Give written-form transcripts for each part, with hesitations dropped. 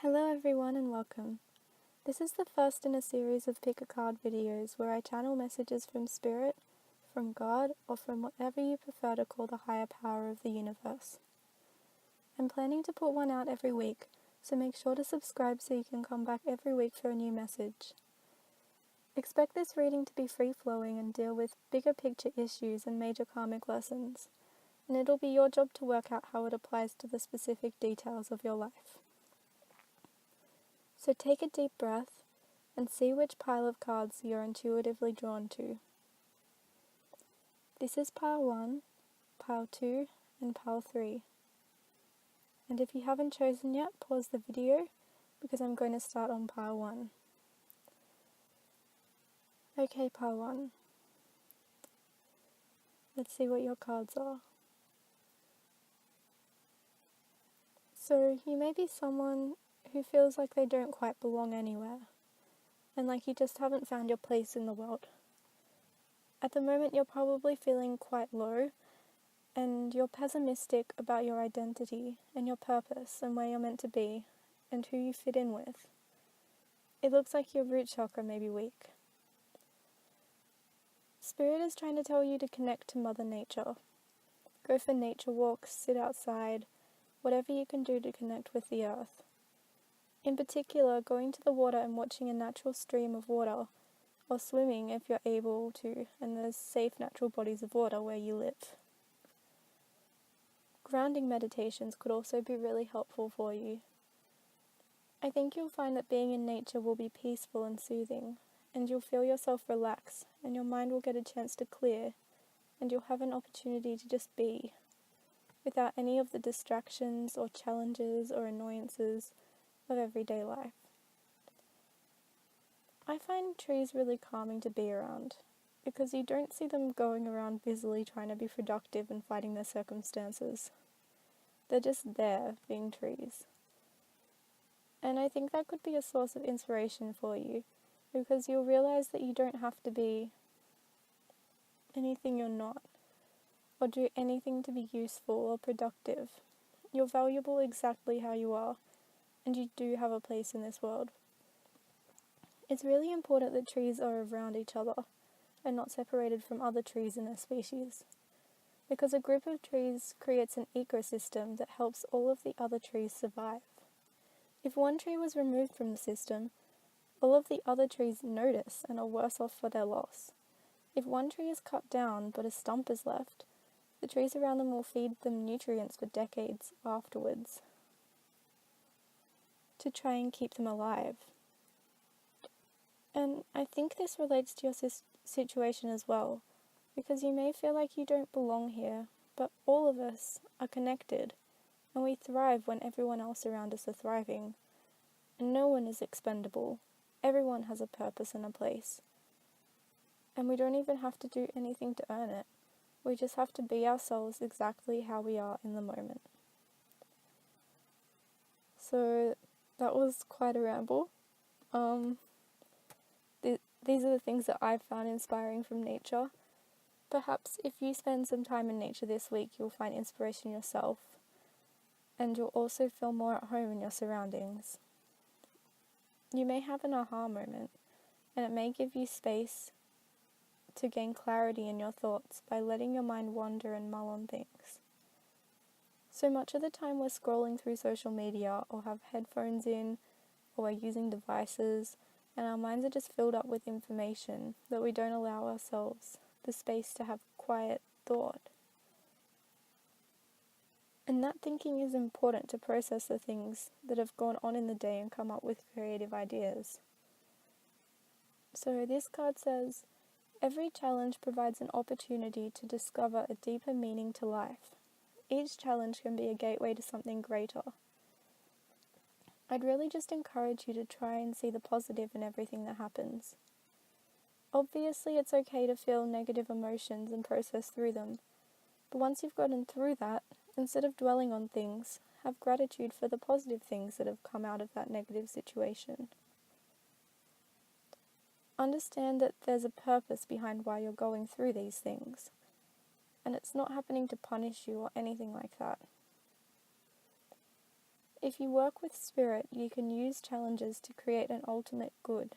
Hello everyone and welcome. This is the first in a series of pick a card videos where I channel messages from Spirit, from God, or from whatever you prefer to call the higher power of the universe. I'm planning to put one out every week, so make sure to subscribe so you can come back every week for a new message. Expect this reading to be free-flowing and deal with bigger picture issues and major karmic lessons, and it'll be your job to work out how it applies to the specific details of your life. So take a deep breath and see which pile of cards you're intuitively drawn to. This is pile 1, pile 2, and pile 3. And if you haven't chosen yet, pause the video because I'm going to start on pile 1. Okay, pile 1. Let's see what your cards are. So you may be someone who feels like they don't quite belong anywhere, and like you just haven't found your place in the world. At the moment you're probably feeling quite low, and you're pessimistic about your identity and your purpose and where you're meant to be and who you fit in with. It looks like your root chakra may be weak. Spirit is trying to tell you to connect to Mother Nature. Go for nature walks, sit outside, whatever you can do to connect with the earth. In particular, going to the water and watching a natural stream of water, or swimming if you're able to, and there's safe natural bodies of water where you live. Grounding meditations could also be really helpful for you. I think you'll find that being in nature will be peaceful and soothing, and you'll feel yourself relax, and your mind will get a chance to clear, and you'll have an opportunity to just be, without any of the distractions or challenges or annoyances of everyday life. I find trees really calming to be around, because you don't see them going around busily trying to be productive and fighting their circumstances. They're just there, being trees. And I think that could be a source of inspiration for you, because you'll realize that you don't have to be anything you're not, or do anything to be useful or productive. You're valuable exactly how you are, and you do have a place in this world. It's really important that trees are around each other, and not separated from other trees in their species, because a group of trees creates an ecosystem that helps all of the other trees survive. If one tree was removed from the system, all of the other trees notice and are worse off for their loss. If one tree is cut down but a stump is left, the trees around them will feed them nutrients for decades afterwards to try and keep them alive. And I think this relates to your situation as well, because you may feel like you don't belong here, but all of us are connected, and we thrive when everyone else around us are thriving. And no one is expendable. Everyone has a purpose and a place. And we don't even have to do anything to earn it. We just have to be ourselves exactly how we are in the moment. So that was quite a ramble. These are the things that I've found inspiring from nature. Perhaps if you spend some time in nature this week, you'll find inspiration yourself, and you'll also feel more at home in your surroundings. You may have an aha moment, and it may give you space to gain clarity in your thoughts by letting your mind wander and mull on things. So much of the time we're scrolling through social media, or have headphones in, or we're using devices, and our minds are just filled up with information that we don't allow ourselves the space to have quiet thought. And that thinking is important to process the things that have gone on in the day and come up with creative ideas. So this card says, every challenge provides an opportunity to discover a deeper meaning to life. Each challenge can be a gateway to something greater. I'd really just encourage you to try and see the positive in everything that happens. Obviously, it's okay to feel negative emotions and process through them, but once you've gotten through that, instead of dwelling on things, have gratitude for the positive things that have come out of that negative situation. Understand that there's a purpose behind why you're going through these things, and it's not happening to punish you or anything like that. If you work with spirit, you can use challenges to create an ultimate good.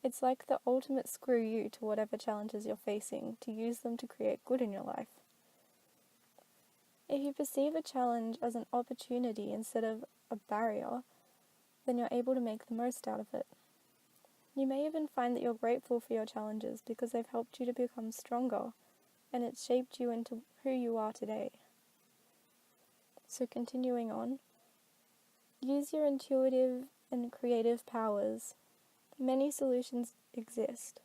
It's like the ultimate screw you to whatever challenges you're facing, to use them to create good in your life. If you perceive a challenge as an opportunity instead of a barrier, then you're able to make the most out of it. You may even find that you're grateful for your challenges because they've helped you to become stronger, and it's shaped you into who you are today. So continuing on, use your intuitive and creative powers. Many solutions exist.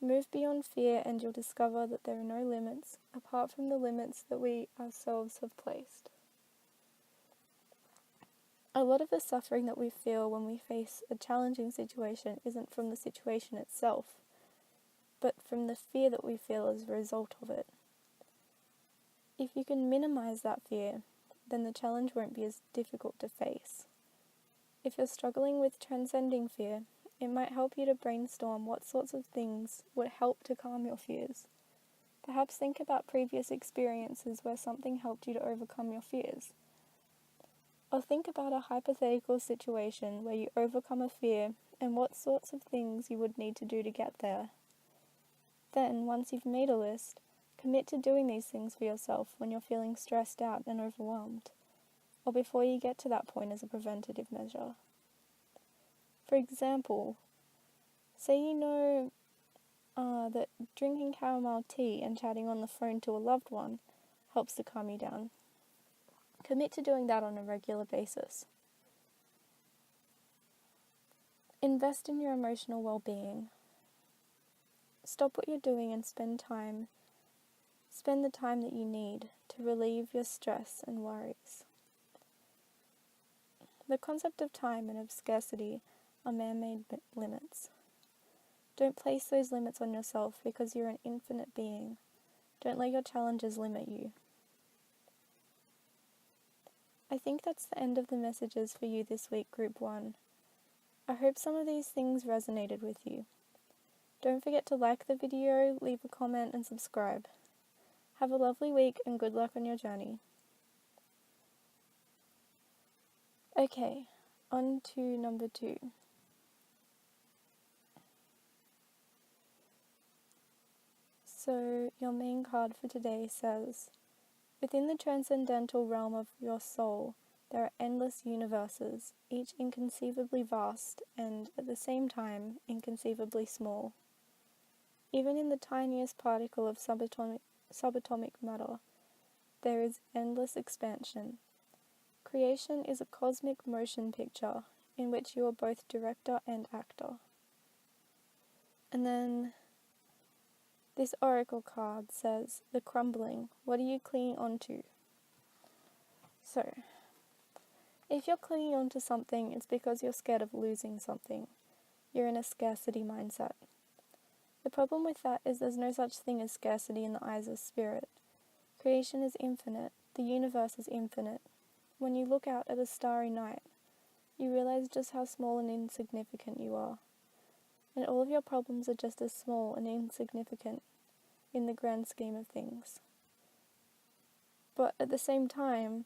Move beyond fear and you'll discover that there are no limits apart from the limits that we ourselves have placed. A lot of the suffering that we feel when we face a challenging situation isn't from the situation itself, but from the fear that we feel as a result of it. If you can minimize that fear, then the challenge won't be as difficult to face. If you're struggling with transcending fear, it might help you to brainstorm what sorts of things would help to calm your fears. Perhaps think about previous experiences where something helped you to overcome your fears. Or think about a hypothetical situation where you overcome a fear and what sorts of things you would need to do to get there. Then, once you've made a list, commit to doing these things for yourself when you're feeling stressed out and overwhelmed, or before you get to that point as a preventative measure. For example, say you know that drinking chamomile tea and chatting on the phone to a loved one helps to calm you down. Commit to doing that on a regular basis. Invest in your emotional well-being. Stop what you're doing and spend the time that you need to relieve your stress and worries. The concept of time and of scarcity are man-made limits. Don't place those limits on yourself because you're an infinite being. Don't let your challenges limit you. I think that's the end of the messages for you this week, Group 1. I hope some of these things resonated with you. Don't forget to like the video, leave a comment and subscribe. Have a lovely week and good luck on your journey. Okay, on to number 2. So, your main card for today says, within the transcendental realm of your soul, there are endless universes, each inconceivably vast and, at the same time, inconceivably small. Even in the tiniest particle of subatomic matter, there is endless expansion. Creation is a cosmic motion picture in which you are both director and actor. And then this oracle card says, the crumbling, what are you clinging onto? So, if you're clinging onto something, it's because you're scared of losing something. You're in a scarcity mindset. The problem with that is there's no such thing as scarcity in the eyes of spirit. Creation is infinite. The universe is infinite. When you look out at a starry night, you realize just how small and insignificant you are. And all of your problems are just as small and insignificant in the grand scheme of things. But at the same time,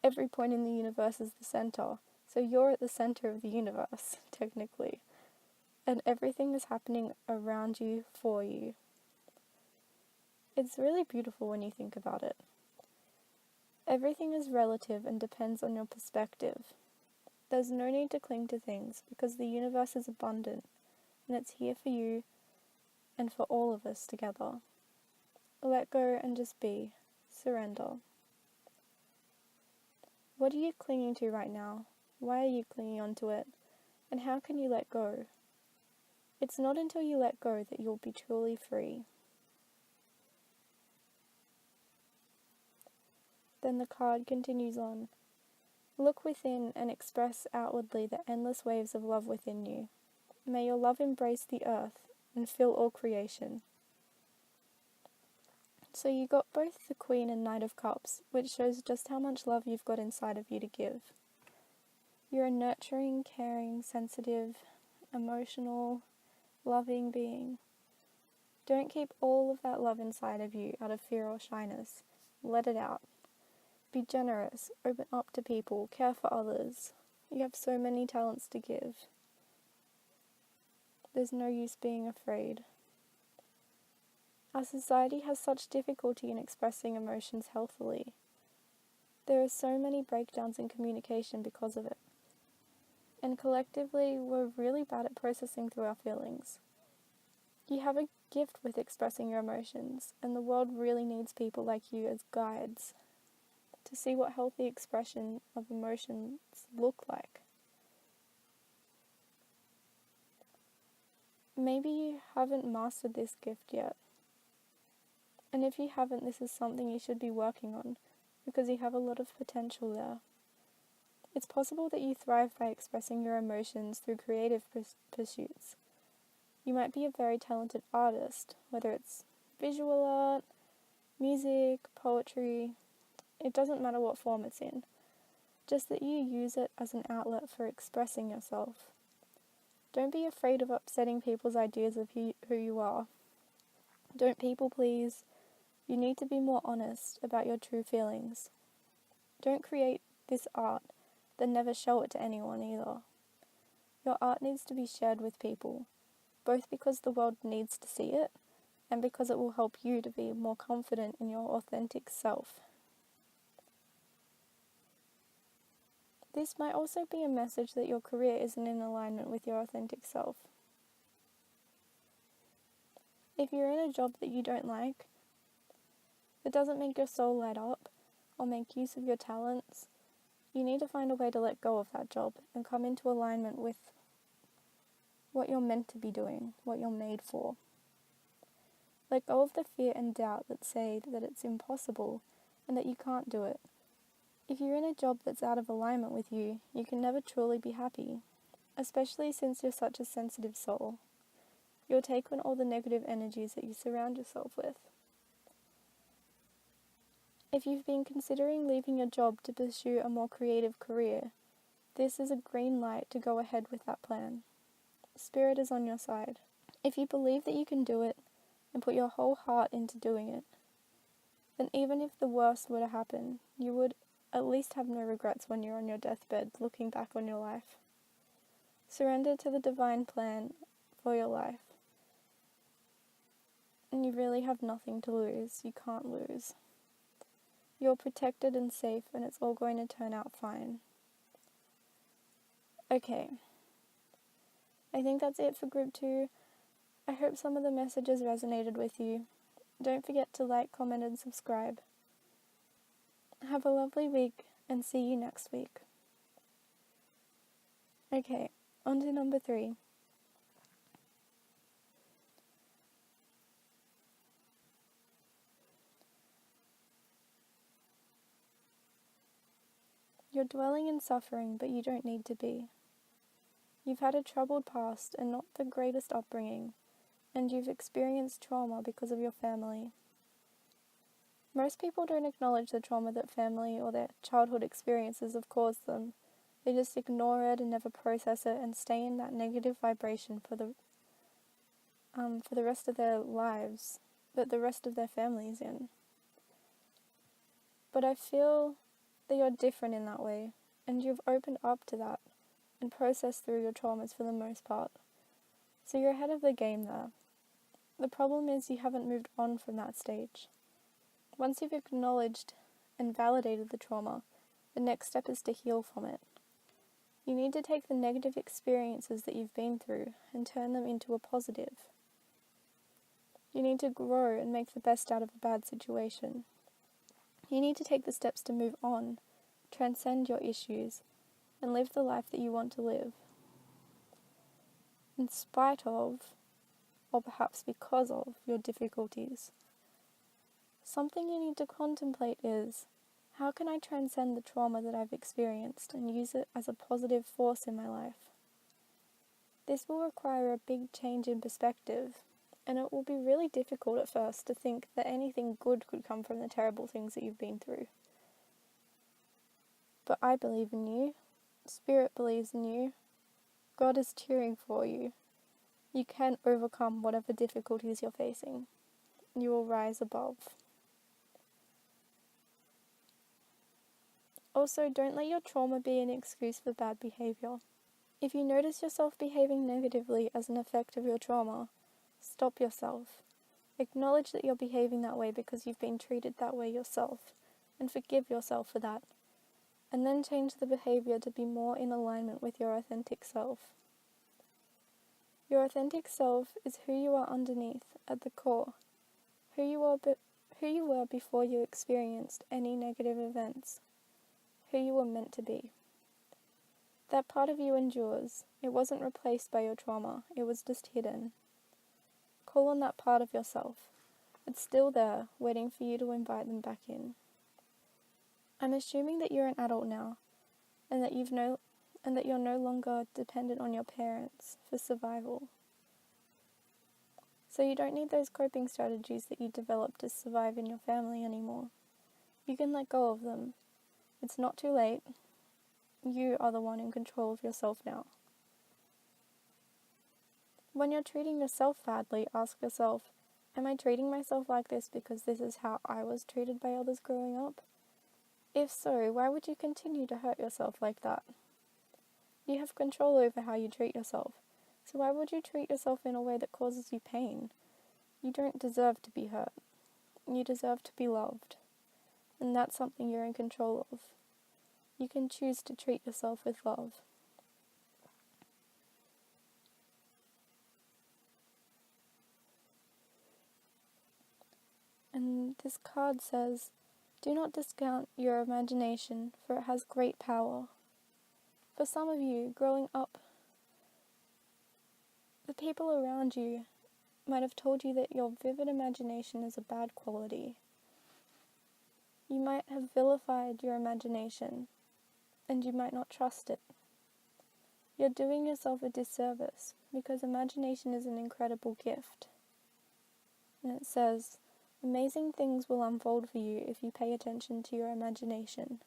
every point in the universe is the center, so you're at the center of the universe, technically. And everything is happening around you for you. It's really beautiful when you think about it. Everything is relative and depends on your perspective. There's no need to cling to things because the universe is abundant and it's here for you and for all of us together. Let go and just be. Surrender. What are you clinging to right now? Why are you clinging onto it? And how can you let go? It's not until you let go that you'll be truly free. Then the card continues on. Look within and express outwardly the endless waves of love within you. May your love embrace the earth and fill all creation. So you got both the Queen and Knight of Cups, which shows just how much love you've got inside of you to give. You're a nurturing, caring, sensitive, emotional, loving being. Don't keep all of that love inside of you out of fear or shyness. Let it out. Be generous, open up to people, care for others. You have so many talents to give. There's no use being afraid. Our society has such difficulty in expressing emotions healthily. There are so many breakdowns in communication because of it. And collectively, we're really bad at processing through our feelings. You have a gift with expressing your emotions, and the world really needs people like you as guides to see what healthy expression of emotions look like. Maybe you haven't mastered this gift yet. And if you haven't, this is something you should be working on, because you have a lot of potential there. It's possible that you thrive by expressing your emotions through creative pursuits. You might be a very talented artist, whether it's visual art, music, poetry. It doesn't matter what form it's in, just that you use it as an outlet for expressing yourself. Don't be afraid of upsetting people's ideas of who you are. Don't people please. You need to be more honest about your true feelings. Don't create this art, then never show it to anyone either. Your art needs to be shared with people, both because the world needs to see it, and because it will help you to be more confident in your authentic self. This might also be a message that your career isn't in alignment with your authentic self. If you're in a job that you don't like, that doesn't make your soul light up, or make use of your talents, you need to find a way to let go of that job and come into alignment with what you're meant to be doing, what you're made for. Let go of the fear and doubt that say that it's impossible and that you can't do it. If you're in a job that's out of alignment with you, you can never truly be happy, especially since you're such a sensitive soul. You'll take on all the negative energies that you surround yourself with. If you've been considering leaving your job to pursue a more creative career, this is a green light to go ahead with that plan. Spirit is on your side. If you believe that you can do it and put your whole heart into doing it, then even if the worst were to happen, you would at least have no regrets when you're on your deathbed looking back on your life. Surrender to the divine plan for your life. And you really have nothing to lose. You can't lose. You're protected and safe, and it's all going to turn out fine. Okay. I think that's it for Group 2. I hope some of the messages resonated with you. Don't forget to like, comment, and subscribe. Have a lovely week, and see you next week. Okay, on to number 3. You're dwelling in suffering, but you don't need to be. You've had a troubled past and not the greatest upbringing, and you've experienced trauma because of your family. Most people don't acknowledge the trauma that family or their childhood experiences have caused them. They just ignore it and never process it and stay in that negative vibration for the rest of their lives, that the rest of their family is in. But I feel that you're different in that way, and you've opened up to that and processed through your traumas for the most part. So you're ahead of the game there. The problem is you haven't moved on from that stage. Once you've acknowledged and validated the trauma, the next step is to heal from it. You need to take the negative experiences that you've been through and turn them into a positive. You need to grow and make the best out of a bad situation. You need to take the steps to move on, transcend your issues, and live the life that you want to live. In spite of, or perhaps because of, your difficulties. Something you need to contemplate is, how can I transcend the trauma that I've experienced and use it as a positive force in my life? This will require a big change in perspective, and it will be really difficult at first to think that anything good could come from the terrible things that you've been through. But I believe in you. Spirit believes in you. God is cheering for you. You can overcome whatever difficulties you're facing. You will rise above. Also, don't let your trauma be an excuse for bad behavior. If you notice yourself behaving negatively as an effect of your trauma, stop yourself. Acknowledge that you're behaving that way because you've been treated that way yourself, and forgive yourself for that. And then change the behavior to be more in alignment with your authentic self. Your authentic self is who you are underneath, at the core, who you were before you experienced any negative events, who you were meant to be. That part of you endures. It wasn't replaced by your trauma, it was just hidden. Call on that part of yourself. It's still there, waiting for you to invite them back in. I'm assuming that you're an adult now, and that you're no longer dependent on your parents for survival. So you don't need those coping strategies that you developed to survive in your family anymore. You can let go of them. It's not too late. You are the one in control of yourself now. When you're treating yourself badly, ask yourself, am I treating myself like this because this is how I was treated by others growing up? If so, why would you continue to hurt yourself like that? You have control over how you treat yourself, so why would you treat yourself in a way that causes you pain? You don't deserve to be hurt. You deserve to be loved, and that's something you're in control of. You can choose to treat yourself with love. And this card says, do not discount your imagination, for it has great power. For some of you, growing up, the people around you might have told you that your vivid imagination is a bad quality. You might have vilified your imagination, and you might not trust it. You're doing yourself a disservice, because imagination is an incredible gift. And it says, amazing things will unfold for you if you pay attention to your imagination.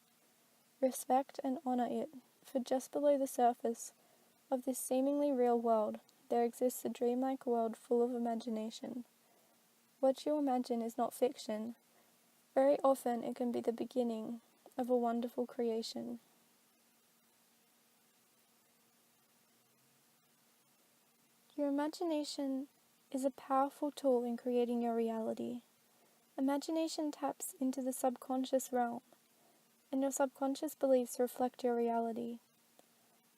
Respect and honor it, for just below the surface of this seemingly real world, there exists a dreamlike world full of imagination. What you imagine is not fiction. Very often it can be the beginning of a wonderful creation. Your imagination is a powerful tool in creating your reality. Imagination taps into the subconscious realm, and your subconscious beliefs reflect your reality.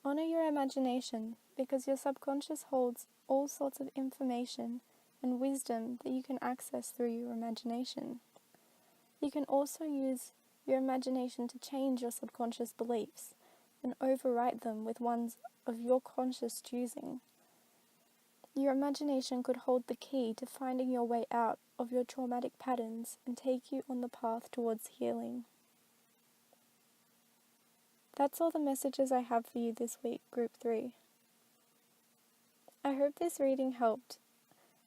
Honor your imagination, because your subconscious holds all sorts of information and wisdom that you can access through your imagination. You can also use your imagination to change your subconscious beliefs and overwrite them with ones of your conscious choosing. Your imagination could hold the key to finding your way out of your traumatic patterns and take you on the path towards healing. That's all the messages I have for you this week, Group 3. I hope this reading helped,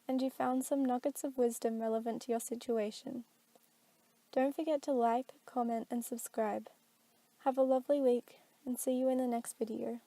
and you found some nuggets of wisdom relevant to your situation. Don't forget to like, comment, and subscribe. Have a lovely week, and see you in the next video.